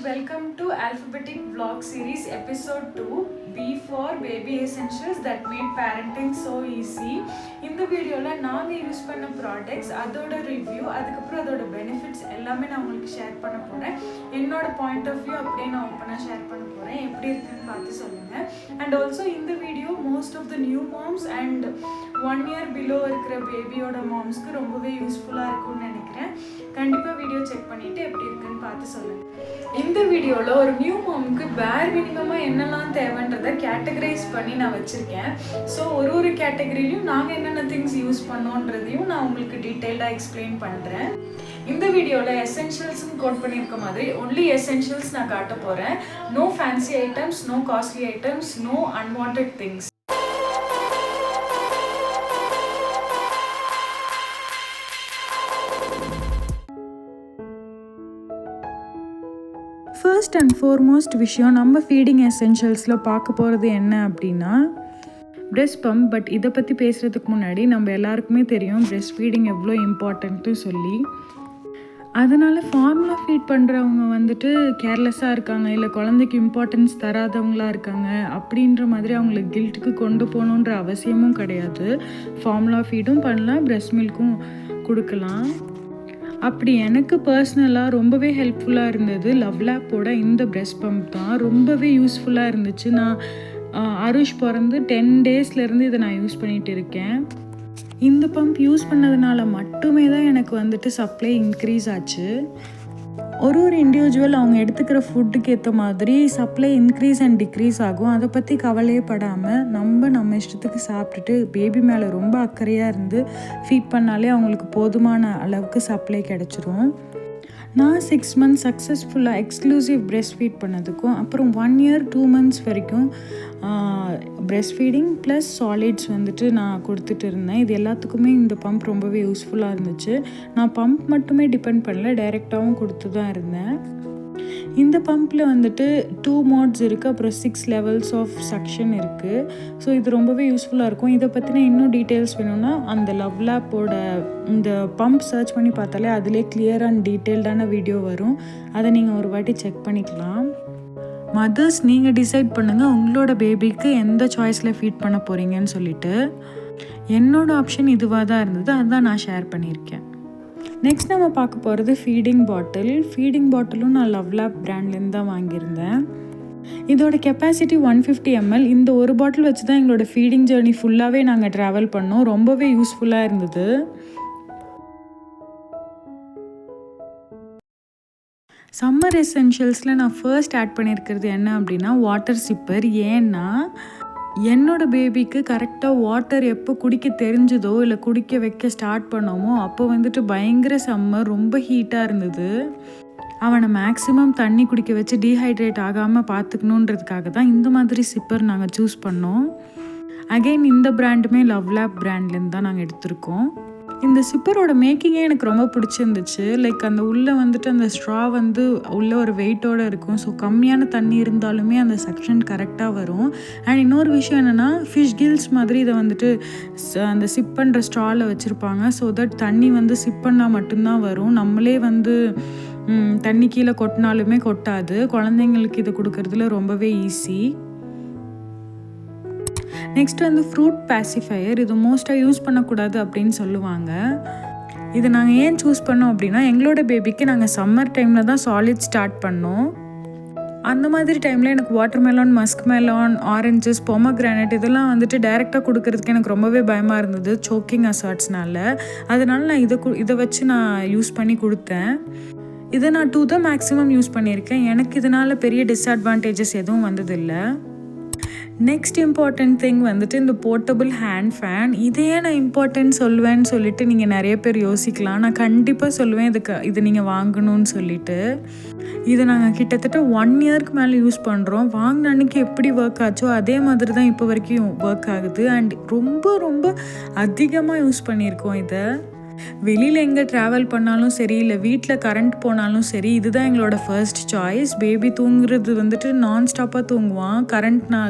welcome to Alphabetic Vlog Series Episode 2 B for Baby Essentials that made parenting so easy. இந்த வீடியோவில் நாங்கள் use பண்ண products, அதோட review, அதுக்கப்புறம் அதோட பெனிஃபிட்ஸ் எல்லாமே நான் உங்களுக்கு ஷேர் பண்ண போகிறேன். என்னோட பாயிண்ட் ஆஃப் வியூ அப்படியே நான் ஓப்பனாக ஷேர் பண்ண போகிறேன். எப்படி இருக்குன்னு பார்த்து சொல்லுங்கள். அண்ட் ஆல்சோ இந்த video most of the new moms and 1 year below இருக்கிற பேபியோட மாம்ஸ்க்கு ரொம்பவே யூஸ்ஃபுல்லாக இருக்கும்னு நினைக்கிறேன். கண்டிப்பாக வீடியோ செக் பண்ணிவிட்டு எப்படி இருக்குன்னு பார்த்து சொல்லுங்கள். இந்த வீடியோவில் ஒரு நியூ மாமுக்கு பேர் மினிமமாக என்னெல்லாம் தேவைன்றதை கேட்டகரைஸ் பண்ணி நான் வச்சுருக்கேன். ஸோ ஒரு கேட்டகரிலையும் நாங்கள் என்னென்ன திங்ஸ் யூஸ் பண்ணோன்றதையும் நான் உங்களுக்கு டீட்டெயில்டாக எக்ஸ்பிளைன் பண்ணுறேன். இந்த வீடியோவில் எசென்ஷியல்ஸ்னு கோட் பண்ணியிருக்க மாதிரி ஒன்லி எசென்ஷியல்ஸ் நான் காட்ட போகிறேன். No fancy items, no costly items, no unwanted things. First and foremost விஷயம் நம்ம ஃபீடிங் எசென்ஷியல்ஸில் பார்க்க போகிறது என்ன அப்படின்னா பிரெஸ்ட் பம்ப். பட் இதை பற்றி பேசுகிறதுக்கு முன்னாடி நம்ம எல்லாருக்குமே தெரியும் பிரெஸ்ட் ஃபீடிங் எவ்வளோ இம்பார்ட்டன்ட்டு சொல்லி. அதனால் ஃபார்முலா ஃபீட் பண்ணுறவங்க வந்துட்டு கேர்லெஸ்ஸாக இருக்காங்க, இல்லை குழந்தைக்கு இம்பார்ட்டன்ஸ் தராதவங்களாக இருக்காங்க அப்படின்ற மாதிரி அவங்களுக்கு கில்ட்டுக்கு கொண்டு போகணுன்ற அவசியமும் கிடையாது. ஃபார்முலா ஃபீடும் பண்ணலாம், பிரெஸ்ட் மில்க்கும் கொடுக்கலாம். அப்படி எனக்கு பர்சனலாக ரொம்பவே ஹெல்ப்ஃபுல்லாக இருந்தது லவ்லாப்போட இந்த பிரெஸ்ட் பம்ப் தான். ரொம்பவே யூஸ்ஃபுல்லாக இருந்துச்சு. நான் அருஷ் பிறந்து 10 daysலேருந்து இதை நான் யூஸ் பண்ணிகிட்டு இருக்கேன். இந்த பம்ப் யூஸ் பண்ணதுனால மட்டுமே தான் எனக்கு வந்துட்டு சப்ளை இன்க்ரீஸ் ஆச்சு. ஒரு இண்டிவிஜுவல் அவங்க எடுத்துக்கிற ஃபுட்டுக்கு ஏற்ற மாதிரி சப்ளை இன்க்ரீஸ் அண்ட் டிக்ரீஸ் ஆகும். அதை பற்றி கவலையே படாமல் நம்ம இஷ்டத்துக்கு சாப்பிட்டுட்டு பேபி மேலே ரொம்ப அக்கறையாக இருந்து ஃபீட் பண்ணாலே அவங்களுக்கு போதுமான அளவுக்கு சப்ளை கிடச்சிரும். நான் 6 months சக்ஸஸ்ஃபுல்லாக எக்ஸ்க்ளூசிவ் பிரெஸ்ட் ஃபீட் பண்ணதுக்கும் அப்புறம் 1 year 2 months வரைக்கும் பிரெஸ்ட் ஃபீடிங் ப்ளஸ் சாலிட்ஸ் வந்துட்டு நான் கொடுத்துட்டு இருந்தேன். இது எல்லாத்துக்குமே இந்த பம்ப் ரொம்பவே யூஸ்ஃபுல்லாக இருந்துச்சு. நான் பம்ப் மட்டுமே டிபெண்ட் பண்ணல, டைரெக்டாகவும் கொடுத்து தான் இருந்தேன். இந்த பம்பில் வந்துட்டு 2 modes இருக்குது, அப்புறம் 6 levels ஆஃப் சக்ஷன் இருக்குது. ஸோ இது ரொம்பவே யூஸ்ஃபுல்லாக இருக்கும். இதை பற்றின இன்னும் டீட்டெயில்ஸ் வேணும்னா அந்த லவ்லாப்போட இந்த பம்ப் சர்ச் பண்ணி பார்த்தாலே அதிலே கிளியர் அண்ட் டீட்டெயில்டான வீடியோ வரும். அதை நீங்கள் ஒரு வாட்டி செக் பண்ணிக்கலாம். மதர்ஸ் நீங்கள் டிசைட் பண்ணுங்கள் உங்களோட பேபிக்கு எந்த சாய்ஸில் ஃபீட் பண்ண போகிறீங்கன்னு சொல்லிட்டு. என்னோடய ஆப்ஷன் இதுவாக தான் இருந்தது, அதுதான் நான் ஷேர் பண்ணியிருக்கேன். நெக்ஸ்ட் நம்ம பார்க்க போகிறது ஃபீடிங் பாட்டில். ஃபீடிங் பாட்டிலும் நான் லவ்லாப் பிராண்ட்லேருந்து தான் வாங்கியிருந்தேன். இதோட கெப்பாசிட்டி 150 ml. இந்த ஒரு பாட்டில் வச்சு தான் எங்களோட ஃபீடிங் ஜேர்னி ஃபுல்லாகவே நாங்கள் ட்ராவல் பண்ணோம். ரொம்பவே யூஸ்ஃபுல்லாக இருந்தது. சம்மர் எசென்ஷியல்ஸில் நான் ஃபர்ஸ்ட் ஆட் பண்ணியிருக்கிறது என்ன அப்படின்னா வாட்டர் சிப்பர். ஏன்னா என்னோட பேபிக்கு கரெக்டாக வாட்டர் எப்போ குடிக்க தெரிஞ்சதோ இல்லை குடிக்க வைக்க ஸ்டார்ட் பண்ணோமோ அப்போ வந்துட்டு பயங்கர சம்மர், ரொம்ப ஹீட்டாக இருந்தது. அவனை மேக்ஸிமம் தண்ணி குடிக்க வச்சு டீஹைட்ரேட் ஆகாமல் பார்த்துக்கணுன்றதுக்காக தான் இந்த மாதிரி சிப்பர் நாங்கள் சூஸ் பண்ணோம். அகெயின் இந்த பிராண்டுமே லவ்லாப் பிராண்ட்லேருந்து தான் நாங்கள் எடுத்திருக்கோம். இந்த சிப்பரோட மேக்கிங்கே எனக்கு ரொம்ப பிடிச்சிருந்துச்சு. லைக் அந்த உள்ளே வந்துட்டு அந்த ஸ்ட்ரா வந்து உள்ளே ஒரு வெயிட்டோடு இருக்கும். ஸோ கம்மியான தண்ணி இருந்தாலுமே அந்த செக்ஷன் கரெக்டாக வரும். அண்ட் இன்னொரு விஷயம் என்னென்னா ஃபிஷ் கில்ஸ் மாதிரி இதை வந்துட்டு அந்த சிப் பண்ணுற ஸ்ட்ராவில் வச்சுருப்பாங்க. ஸோ தட் தண்ணி வந்து சிப் பண்ணால் மட்டும்தான் வரும். நம்மளே வந்து தண்ணி கீழே கொட்டினாலுமே கொட்டாது. குழந்தைங்களுக்கு இது கொடுக்கறதுல ரொம்பவே ஈஸி. நெக்ஸ்ட் வந்து ஃப்ரூட் பேசிஃபையர். இது மோஸ்ட்டாக யூஸ் பண்ணக்கூடாது அப்படின்னு சொல்லுவாங்க. இது நாங்கள் ஏன் சூஸ் பண்ணோம் அப்படின்னா எங்களோட பேபிக்கு நாங்கள் சம்மர் டைமில் தான் சாலிட் ஸ்டார்ட் பண்ணோம். அந்த மாதிரி டைமில் எனக்கு watermelon, Musk melon, oranges, pomegranate இதெல்லாம் வந்துட்டு டைரெக்டாக கொடுக்கறதுக்கு எனக்கு ரொம்பவே பயமாக இருந்தது சோக்கிங் அசார்ட்ஸ்னால. அதனால நான் இதை வச்சு நான் யூஸ் பண்ணி கொடுத்தேன். இதை நான் 2 தான் மேக்ஸிமம் யூஸ் பண்ணியிருக்கேன். எனக்கு இதனால் பெரிய டிஸ்அட்வான்டேஜஸ் எதுவும் வந்ததில்லை. நெக்ஸ்ட் இம்பார்ட்டன்ட் திங் வந்துட்டு இந்த போர்ட்டபிள் ஹேண்ட் ஃபேன். இதையே நான் இம்பார்ட்டன்ட் சொல்லுவேன்னு சொல்லிட்டு நீங்கள் நிறைய பேர் யோசிக்கலாம். நான் கண்டிப்பாக சொல்லுவேன் இது நீங்கள் வாங்கணும்னு சொல்லிட்டு. இதை நாங்கள் கிட்டத்தட்ட 1 yearக்கு மேலே யூஸ் பண்ணுறோம். வாங்கின அன்றைக்கி எப்படி ஒர்க் ஆச்சோ அதே மாதிரி தான் இப்போ வரைக்கும் ஒர்க் ஆகுது. அண்ட் ரொம்ப ரொம்ப அதிகமாக யூஸ் பண்ணியிருக்கோம் இதை. வெளியில் எங்கே ட்ராவல் பண்ணாலும் சரி, இல்லை வீட்டில் கரண்ட் போனாலும் சரி, இதுதான் எங்களோட ஃபர்ஸ்ட் சாய்ஸ். பேபி தூங்குறது வந்துட்டு நான் ஸ்டாப்பாக தூங்குவான்.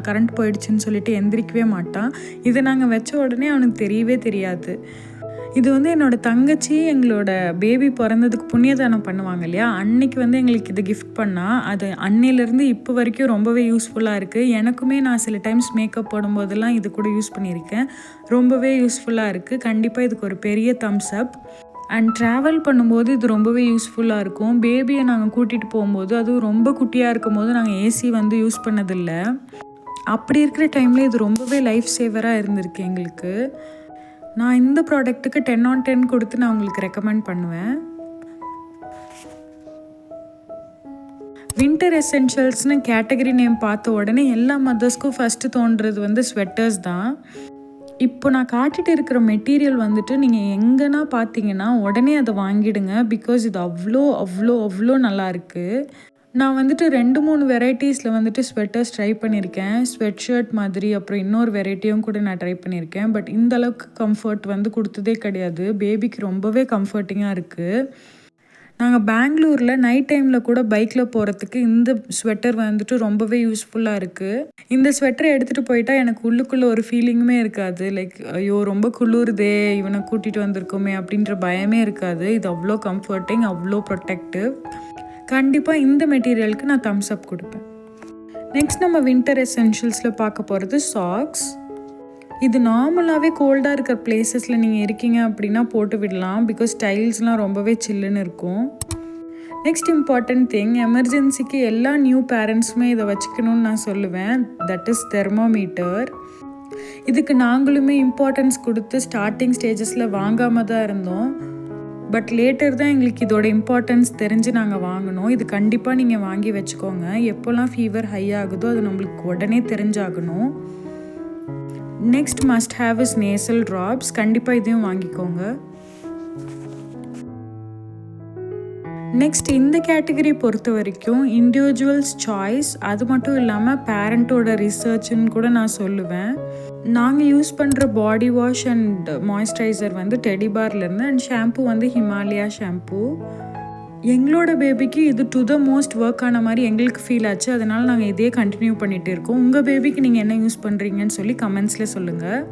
கரண்ட் போயிடுச்சுன்னு சொல்லிட்டு எந்திரிக்கவே மாட்டான். இதை நாங்கள் வச்ச உடனே அவனுக்கு தெரியவே தெரியாது. இது வந்து என்னோடய தங்கச்சி எங்களோட பேபி பிறந்ததுக்கு புண்ணியதானம் பண்ணுவாங்க இல்லையா, அன்னைக்கு வந்து எங்களுக்கு இது கிஃப்ட் பண்ணால் அது அன்னையிலேருந்து இப்போ வரைக்கும் ரொம்பவே யூஸ்ஃபுல்லாக இருக்குது. எனக்குமே நான் சில டைம்ஸ் மேக்கப் போடும்போதெல்லாம் இது கூட யூஸ் பண்ணியிருக்கேன். ரொம்பவே யூஸ்ஃபுல்லாக இருக்குது. கண்டிப்பாக இதுக்கு ஒரு பெரிய தம்ஸ் அப். அண்ட் ட்ராவல் பண்ணும்போது இது ரொம்பவே யூஸ்ஃபுல்லாக இருக்கும். பேபியை நாங்கள் கூட்டிகிட்டு போகும்போது, அதுவும் ரொம்ப குட்டியாக இருக்கும் போது நாங்கள் ஏசி வந்து யூஸ் பண்ணதில்லை. அப்படி இருக்கிற டைமில் இது ரொம்பவே லைஃப் சேவராக இருந்திருக்கு எங்களுக்கு. நான் இந்த ப்ராடக்ட்டுக்கு 10/10 கொடுத்து நான் உங்களுக்கு ரெக்கமெண்ட் பண்ணுவேன். வின்டர் எசென்ஷியல்ஸ்னு கேட்டகரி நேம் பார்த்த உடனே எல்லா மதர்ஸ்க்கும் ஃபஸ்ட்டு தோன்றுறது வந்து ஸ்வெட்டர்ஸ் தான். இப்போ நான் காட்டிகிட்டு இருக்கிற மெட்டீரியல் வந்துட்டு நீங்கள் எங்கன்னா பார்த்தீங்கன்னா உடனே அதை வாங்கிடுங்க. பிகாஸ் இது அவ்வளோ அவ்வளோ அவ்வளோ நல்லாயிருக்கு. நான் வந்துட்டு 2-3 வெரைட்டிஸில் வந்துட்டு ஸ்வெட்டர்ஸ் ட்ரை பண்ணியிருக்கேன். ஸ்வெட் ஷர்ட் மாதிரி, அப்புறம் இன்னொரு வெரைட்டியும் கூட நான் ட்ரை பண்ணியிருக்கேன். பட் இந்த அளவுக்கு கம்ஃபர்ட் வந்து கொடுத்ததே கிடையாது. பேபிக்கு ரொம்பவே கம்ஃபர்ட்டிங்காக இருக்குது. நாங்கள் பெங்களூரில் நைட் டைமில் கூட பைக்கில் போகிறதுக்கு இந்த ஸ்வெட்டர் வந்துட்டு ரொம்பவே யூஸ்ஃபுல்லாக இருக்குது. இந்த ஸ்வெட்டரை எடுத்துகிட்டு போயிட்டா எனக்கு உள்ளுக்குள்ளே ஒரு ஃபீலிங்குமே இருக்காது. லைக் ஐயோ ரொம்ப குளிருதே, இவனை கூட்டிகிட்டு வந்திருக்கோமே அப்படின்ற பயமே இருக்காது. இது அவ்வளோ கம்ஃபர்ட்டிங், அவ்வளோ ப்ரொடெக்டிவ். கண்டிப்பாக இந்த மெட்டீரியலுக்கு நான் தம்ஸ் அப் கொடுப்பேன். நெக்ஸ்ட் நம்ம வின்டர் எசென்ஷியல்ஸில் பார்க்க போகிறது சாக்ஸ். இது நார்மலாகவே கோல்டாக இருக்கிற பிளேசஸில் நீங்கள் இருக்கீங்க அப்படின்னா போட்டு விடலாம். பிகாஸ் டைல்ஸ்லாம் ரொம்பவே சில்லுன்னு இருக்கும். நெக்ஸ்ட் இம்பார்ட்டன்ட் திங், எமர்ஜென்சிக்கு எல்லா நியூ பேரண்ட்ஸுமே இதை வச்சுக்கணும்னு நான் சொல்லுவேன். That is thermometer. இதுக்கு நாங்களுமே இம்பார்ட்டன்ஸ் கொடுத்து ஸ்டார்டிங் ஸ்டேஜஸில் வாங்காமல் தான் இருந்தோம். பட் லேட்டர் தான் எங்களுக்கு இதோட இம்பார்ட்டன்ஸ் தெரிஞ்சு நாங்கள் வாங்கினோம். இது கண்டிப்பாக நீங்கள் வாங்கி வச்சுக்கோங்க. எப்போல்லாம் ஃபீவர் ஹை ஆகுதோ அது நம்மளுக்கு உடனே தெரிஞ்சாகணும். Next must have is nasal drops. கண்டிப்பாக இதையும் வாங்கிக்கோங்க. நெக்ஸ்ட் இந்த கேட்டகரி பொறுத்த வரைக்கும் இண்டிவிஜுவல்ஸ் சாய்ஸ். அது மட்டும் இல்லாமல் பேரண்ட்டோட ரிசர்ச்னு கூட நான் சொல்லுவேன். நாங்கள் யூஸ் பண்ணுற பாடி வாஷ் அண்ட் மாய்ஸ்சரைசர் வந்து டெடிபார்லேருந்து, அண்ட் ஷாம்பூ வந்து ஹிமாலயா ஷாம்பூ. எங்களோட பேபிக்கு இது டு த மோஸ்ட் ஒர்க் ஆன மாதிரி எங்களுக்கு ஃபீல் ஆச்சு. அதனால் நாங்கள் இதே கண்டினியூ பண்ணிகிட்டு இருக்கோம். உங்கள் பேபிக்கு நீங்கள் என்ன யூஸ் பண்ணுறீங்கன்னு சொல்லி கமெண்ட்ஸில் சொல்லுங்கள்.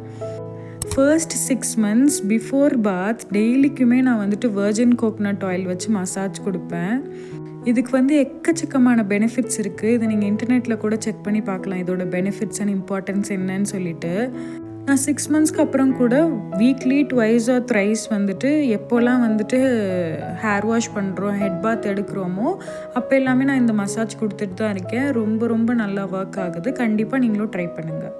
ஃபர்ஸ்ட் 6 months பிஃபோர் பாத் டெய்லிக்குமே நான் வந்துட்டு வெர்ஜின் கோகனட் ஆயில் வச்சு மசாஜ் கொடுப்பேன். இதுக்கு வந்து எக்கச்சக்கமான பெனிஃபிட்ஸ் இருக்குது. இதை நீங்கள் இன்டர்நெட்டில் கூட செக் பண்ணி பார்க்கலாம், இதோட பெனிஃபிட்ஸ் அண்ட் இம்பார்ட்டன்ஸ் என்னன்னு சொல்லிட்டு. நான் 6 monthsக்கு அப்புறம் கூட வீக்லி 2 or 3 வந்துட்டு எப்போல்லாம் வந்துட்டு ஹேர் வாஷ் பண்ணுறோம், ஹெட் பாத் எடுக்கிறோமோ அப்போ எல்லாமே நான் இந்த மசாஜ் கொடுத்துட்டு தான் இருக்கேன். ரொம்ப ரொம்ப நல்லா ஒர்க் ஆகுது. கண்டிப்பாக நீங்களும் ட்ரை பண்ணுங்கள்.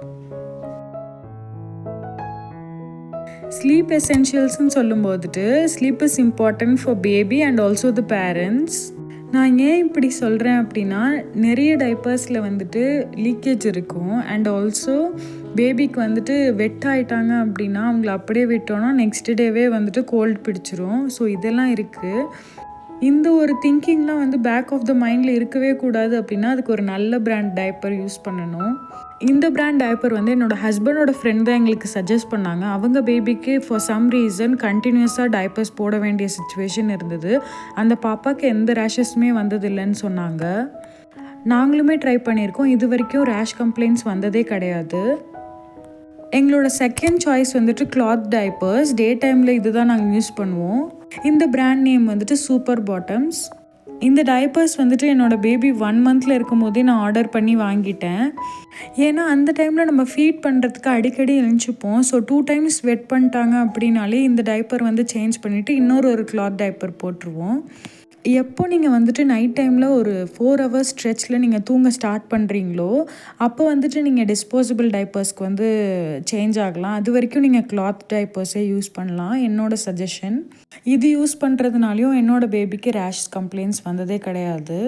ஸ்லீப் எசென்ஷியல்ஸ்ன்னு சொல்லும்போதுட்டு sleep is important for baby and also the parents. நான் ஏன் இப்படி சொல்கிறேன் அப்படின்னா, நிறைய டைப்பர்ஸில் வந்துட்டு லீக்கேஜ் இருக்கும். அண்ட் ஆல்சோ பேபிக்கு வந்துட்டு வெட் ஆகிட்டாங்க அப்படின்னா அவங்கள அப்படியே விட்டோன்னா நெக்ஸ்ட் டேவே வந்துட்டு கோல்டு பிடிச்சிரும். ஸோ இதெல்லாம் இருக்குது. இந்த ஒரு திங்கிங்லாம் வந்து பேக் ஆஃப் த மைண்டில் இருக்கவே கூடாது. அப்படின்னா அதுக்கு ஒரு நல்ல பிராண்ட் டைப்பர் யூஸ் பண்ணணும். இந்த பிராண்ட் டைப்பர் வந்து என்னோடய ஹஸ்பண்டோட ஃப்ரெண்ட் தான் எங்களுக்கு சஜஸ்ட் பண்ணாங்க. அவங்க பேபிக்கு ஃபார் சம் ரீசன் கண்டினியூஸாக டைப்பர்ஸ் போட வேண்டிய சுச்சுவேஷன் இருந்தது. அந்த பாப்பாவுக்கு எந்த ரேஷஸுமே வந்ததில்லைன்னு சொன்னாங்க. நாங்களுமே ட்ரை பண்ணியிருக்கோம். இது வரைக்கும் ரேஷ் கம்ப்ளைண்ட்ஸ் வந்ததே கிடையாது. எங்களோட செகண்ட் சாய்ஸ் வந்துட்டு கிளாத் டைப்பர்ஸ். டே டைமில் இது தான் நாங்கள் யூஸ் பண்ணுவோம். இந்த பிராண்ட் நேம் வந்துட்டு சூப்பர் பாட்டம்ஸ். இந்த டைப்பர்ஸ் வந்துட்டு என்னோடய பேபி 1 month இருக்கும் போதே நான் ஆர்டர் பண்ணி வாங்கிட்டேன். ஏன்னா அந்த டைமில் நம்ம ஃபீட் பண்ணுறதுக்கு அடிக்கடி எழுஞ்சிப்போம். ஸோ 2 times வெட் பண்ணிட்டாங்க அப்படின்னாலே இந்த டைப்பர் வந்து சேஞ்ச் பண்ணிவிட்டு இன்னொரு கிளாத் டைப்பர் போட்டுருவோம். எப்போ நீங்கள் வந்துட்டு நைட் டைமில் ஒரு 4 hours ஸ்ட்ரெச்சில் நீங்கள் தூங்க ஸ்டார்ட் பண்ணுறீங்களோ அப்போ வந்துட்டு நீங்கள் டிஸ்போசபிள் டைப்பர்ஸ்க்கு வந்து சேஞ்ச் ஆகலாம். அது வரைக்கும் நீங்கள் கிளாத் டைப்பர்ஸே யூஸ் பண்ணலாம். என்னோடய சஜஷன். இது யூஸ் பண்ணுறதுனாலையும் என்னோடய பேபிக்கு ரேஷ் கம்ப்ளைண்ட்ஸ் வந்ததே கிடையாது.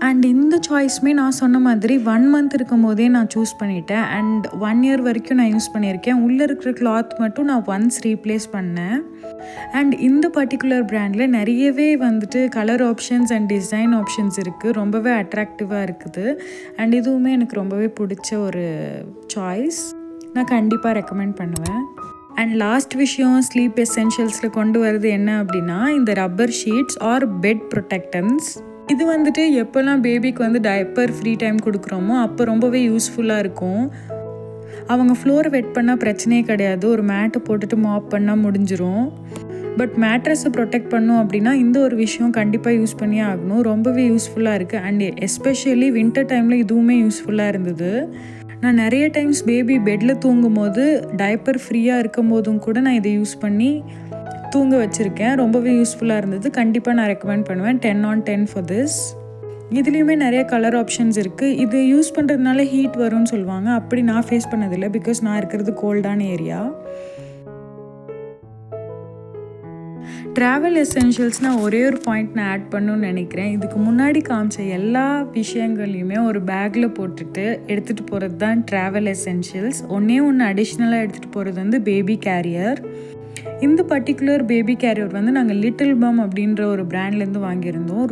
அண்ட் இந்த சாய்ஸுமே நான் சொன்ன மாதிரி 1 month இருக்கும் போதே நான் சூஸ் பண்ணிட்டேன். அண்ட் 1 year வரைக்கும் நான் யூஸ் பண்ணியிருக்கேன். உள்ளே இருக்கிற கிளாத் மட்டும் நான் ஒன்ஸ் ரீப்ளேஸ் பண்ணேன். அண்ட் இந்த பர்டிகுலர் பிராண்டில் நிறையவே வந்துட்டு colour options and design options இருக்குது. ரொம்பவே அட்ராக்டிவாக இருக்குது. அண்ட் இதுவுமே எனக்கு ரொம்பவே பிடிச்ச ஒரு சாய்ஸ். நான் கண்டிப்பாக ரெக்கமெண்ட் பண்ணுவேன். அண்ட் லாஸ்ட் விஷயம் ஸ்லீப் எசென்ஷியல்ஸில் கொண்டு வரது என்ன அப்படின்னா இந்த ரப்பர் ஷீட்ஸ் ஆர் பெட் ப்ரொடெக்டன்ஸ். இது வந்துட்டு எப்போல்லாம் பேபிக்கு வந்து டைப்பர் ஃப்ரீ டைம் கொடுக்குறோமோ அப்போ ரொம்பவே யூஸ்ஃபுல்லாக இருக்கும். அவங்க ஃப்ளோரை வெட் பண்ணால் பிரச்சனையே கிடையாது, ஒரு மேட்டு போட்டுட்டு மாப் பண்ணால் முடிஞ்சிரும். பட் மேட்ரஸை ப்ரொடெக்ட் பண்ணோம் அப்படின்னா இந்த ஒரு விஷயம் கண்டிப்பாக யூஸ் பண்ணியே ஆகணும். ரொம்பவே யூஸ்ஃபுல்லாக இருக்குது. அண்ட் எஸ்பெஷலி வின்டர் டைமில் இதுவுமே யூஸ்ஃபுல்லாக இருந்தது. நான் நிறைய டைம்ஸ் பேபி பெட்டில் தூங்கும் போது டைப்பர் ஃப்ரீயாக இருக்கும் போதும் கூட நான் இதை யூஸ் பண்ணி தூங்க வச்சுருக்கேன். ரொம்பவே யூஸ்ஃபுல்லாக இருந்தது. கண்டிப்பாக நான் ரெக்கமெண்ட் பண்ணுவேன். 10/10 ஃபார் திஸ். இதுலேயுமே நிறைய கலர் ஆப்ஷன்ஸ் இருக்குது. இது யூஸ் பண்ணுறதுனால ஹீட் வரும்னு சொல்லுவாங்க. அப்படி நான் ஃபேஸ் பண்ணதில்லை, பிகாஸ் நான் இருக்கிறது கோல்டான ஏரியா. ட்ராவல் எசென்ஷியல்ஸ்னால் ஒரே ஒரு பாயிண்ட் நான் ஆட் பண்ணணும்னு நினைக்கிறேன். இதுக்கு முன்னாடி காமிச்ச எல்லா விஷயங்களையுமே ஒரு பேக்கில் போட்டுட்டு எடுத்துகிட்டு போகிறது தான் ட்ராவல் எசென்ஷியல்ஸ். ஒன்று அடிஷ்னலாக எடுத்துகிட்டு போகிறது வந்து பேபி கேரியர். இந்த பர்டிகுலர் பேபி கேரியர் வந்து நாங்கள் லிட்டில் பம் அப்படின்ற ஒரு பிராண்ட்லேருந்து வாங்கியிருந்தோம்.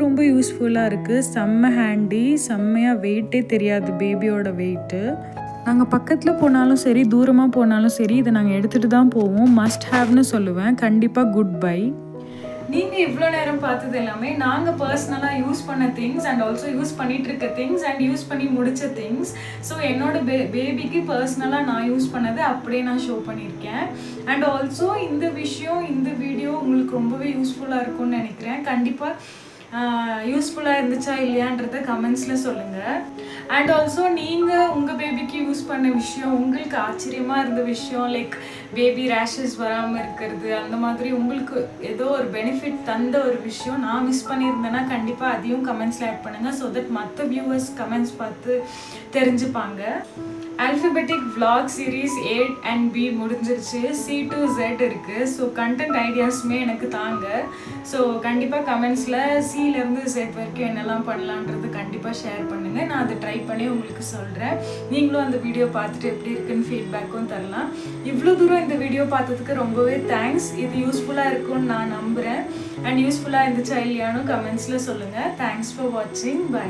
ரொம்ப யூஸ்ஃபுல்லாக இருக்குது. செம்ம ஹேண்டி, செம்மையாக வெயிட்டே தெரியாது பேபியோட வெயிட்டு. நாங்கள் பக்கத்தில் போனாலும் சரி, தூரமாக போனாலும் சரி, இதை நாங்கள் எடுத்துகிட்டு தான் போவோம். மஸ்ட் ஹேவ்னு சொல்லுவேன். கண்டிப்பாக குட் பை. நீங்கள் இவ்வளோ நேரம் பார்த்தது எல்லாமே நாங்கள் பர்சனலாக யூஸ் பண்ண திங்ஸ் அண்ட் ஆல்சோ யூஸ் பண்ணிகிட்டு இருக்க திங்ஸ் அண்ட் யூஸ் பண்ணி முடித்த திங்ஸ். ஸோ என்னோட பேபிக்கு பர்சனலாக நான் யூஸ் பண்ணதை அப்படியே நான் ஷோ பண்ணியிருக்கேன். அண்ட் ஆல்சோ இந்த வீடியோ உங்களுக்கு ரொம்பவே யூஸ்ஃபுல்லாக இருக்கும்னு நினைக்கிறேன். கண்டிப்பாக யூஸ்ஃபுல்லாக இருந்துச்சா இல்லையான்றத கமெண்ட்ஸில் சொல்லுங்கள். அண்ட் ஆல்சோ நீங்கள் உங்கள் பேபிக்கு யூஸ் பண்ண விஷயம், உங்களுக்கு ஆச்சரியமாக இருந்த விஷயம், லைக் பேபி ரேஷஸ் வராமல் இருக்கிறது, அந்த மாதிரி உங்களுக்கு ஏதோ ஒரு பெனிஃபிட் தந்த ஒரு விஷயம் நான் மிஸ் பண்ணியிருந்தேன்னா கண்டிப்பாக அதையும் கமெண்ட்ஸில் ஆட் பண்ணுங்கள். ஸோ தட் மற்ற வியூவர்ஸ் கமெண்ட்ஸ் பார்த்து தெரிஞ்சுப்பாங்க. Alphabetic vlog series 8 and B முடிஞ்சிருச்சு. C to Z இருக்குது. ஸோ கண்டென்ட் ஐடியாஸுமே எனக்கு தாங்க. ஸோ கண்டிப்பாக கமெண்ட்ஸில் Cலேருந்து Z வரைக்கும் என்னெல்லாம் பண்ணலான்றது கண்டிப்பாக ஷேர் பண்ணுங்கள். நான் அதை ட்ரை பண்ணி உங்களுக்கு சொல்கிறேன். நீங்களும் அந்த வீடியோ பார்த்துட்டு எப்படி இருக்குன்னு ஃபீட்பேக்கும் தரலாம். இவ்வளோ தூரம் இந்த வீடியோ பார்த்ததுக்கு ரொம்பவே தேங்க்ஸ். இது யூஸ்ஃபுல்லாக இருக்கும்னு நான் நம்புகிறேன். அண்ட் யூஸ்ஃபுல்லாக இருந்துச்சா இல்லையானு கமெண்ட்ஸில் சொல்லுங்கள். தேங்க்ஸ் ஃபார் வாட்சிங். பை.